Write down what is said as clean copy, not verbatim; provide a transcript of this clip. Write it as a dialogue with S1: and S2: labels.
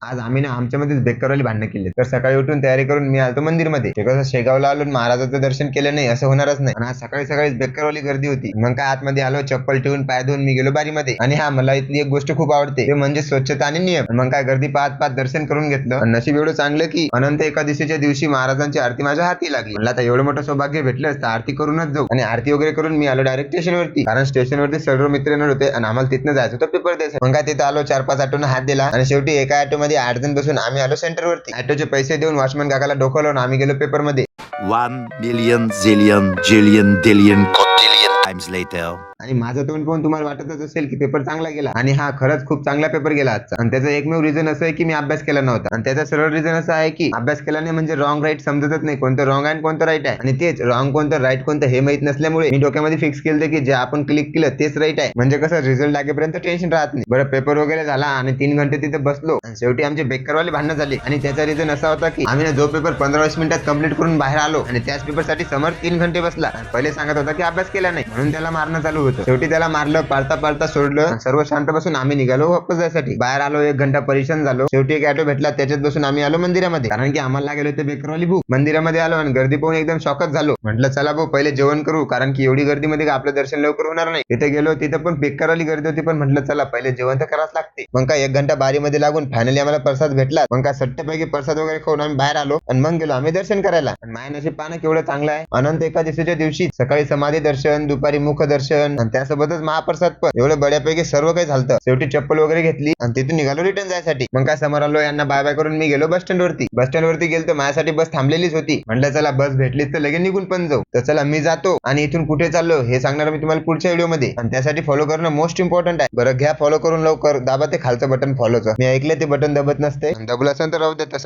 S1: आज आम्ही ना आमच्यामध्येच बेकारवाली भांडणं केली. तर सकाळी उठून तयारी करून मी आलतो मंदिरमध्ये. ते कसं शेगावला आलो आणि महाराजाचं दर्शन केलं नाही असं होणारच नाही. आणि आज सकाळी सकाळीच बेकारवाली गर्दी होती. मग काय आतमध्ये आलो, चप्पल ठेवून पाय धुवून मी गेलो बारीमध्ये. आणि हा मला इथली एक गोष्ट खूप आवडते, ते म्हणजे स्वच्छता आणि नियम. मग काय गर्दी पाहत पाहत दर्शन करून घेतलं. आणि नशीब एवढं चांगलं की अनंत एकादशीच्या दिवशी महाराजांची आरती माझ्या हाती लागली. म्हणलं आता एवढं मोठं सौभाग्य भेटलं तर आरती करूनच जाऊ. आणि आरती वगैरे करून मी आलो डायरेक्ट स्टेशनवरती, कारण स्टेशनवरती सर्व मित्र येणार होते आणि आम्हाला तिथनं जायचं होतं पेपर द्यायचं. मग काय तिथं आलो, 4-5 ऑटोनं हात दिला आणि शेवटी एका ऑटो मध्ये 8 जण बसून आम्ही आलो सेंटरवरती. ऑटोचे पैसे देऊन वॉचमन काकाला डोकं लावून आम्ही गेलो पेपरमध्ये.
S2: 1 million zillion jillion dillion cotillion times later.
S1: आणि माझं तोंड पाहून तुम्हाला वाटतच असेल की पेपर चांगला गेला. आणि हा खरंच खूप चांगला पेपर गेला आजचा. आणि त्याचं एकमेव रिझन असं आहे की मी अभ्यास केला नव्हता. आणि त्याचं सरळ रिझन असं आहे की अभ्यास केला नाही म्हणजे रॉंग राईट समजतच नाही, कोणतं रॉंग आहे आणि कोणतं राईट आहे. आणि तेच रॉंग कोणतं राईट कोणतं हे माहित नसल्यामुळे मी डोक्यामध्ये फिक्स केलं की जे आपण क्लिक केलं तेच राईट आहे. म्हणजे कसं रिझल्ट लागेपर्यंत टेन्शन राहत नाही. बरं, पेपर वगैरे झाला आणि 3 घंटे तिथे बसलो आणि शेवटी आमचे बेकारवाले भांडणं झाली. आणि त्याचा रिझन असा होता की आम्ही जो पेपर 15-20 मिनिटात कंप्लीट करून बाहेर आलो आणि त्याच पेपरसाठी समोर 3 घंटे बसला. पहिले सांगत होता की अभ्यास केला नाही म्हणून त्याला मारणं चालू होतं. शेवटी त्याला मारलं, पाळता पाळता सोडलं. सर्व शांत बसून आम्ही निघालो वापस जायसाठी. बाहेर आलो, 1 घंटा परेशान झालो. शेवटी एक ऑटो भेटला, त्याच्यात बसून आम्ही आलो मंदिरामध्ये, कारण की आम्हाला लागेल होते बेकारवाली भूक. मंदिरामध्ये आलो आणि गर्दी पाहून एकदम शॉकच झालो. म्हटलं चला भाऊ पहिले जेवण करू, कारण की एवढी गर्दीमध्ये आपलं दर्शन लवकर होणार नाही. तिथे गेलो, तिथे पण बेकारवाली गर्दी होती, पण म्हटलं चला पहिले जेवण तर करावंच लागते. मग काय 1 घंटा बारीमध्ये लागून फायनली आम्हाला प्रसाद भेटला. मग काय सट्ट्यापैकी प्रसाद वगैरे खाऊन आम्ही बाहेर आलो आणि मग गेलो आम्ही दर्शन करायला. आणि माझ्या नशीब पाहणं केवढं चांगलं आहे. अनंत एकादशीच्या दिवशी सकाळी समाधी दर्शन, दुपारी मुख दर्शन आणि त्यासोबतच महाप्रसाद पण. एवढं बड्यापैकी सर्व काही झालं. शेवटी चप्पल वगैरे घेतली आणि तिथून निघालो रिटर्न जायसाठी. मग काय समोर आलो, यांना बाय बाय करून मी गेलो बस स्टँड वरती. बस स्टँड वरती गेलो तर माझ्यासाठी बस थांबलेलीच होती. म्हटलं चला बस भेटलीच तर लगेच निघून पण जाऊ. तर चला मी जातो आणि इथून कुठे चाललो हे सांगणार मी तुम्हाला पुढच्या व्हिडिओमध्ये. आणि त्यासाठी फॉलो करणं मोस्ट इम्पॉर्टंट आहे. बरं घ्या फॉलो करून लवकर, दाबा ते खालचं बटन फॉलोचं. मी ऐकलं ते बटन दबत नसते, दबलं असेल तर राहू दे तसं.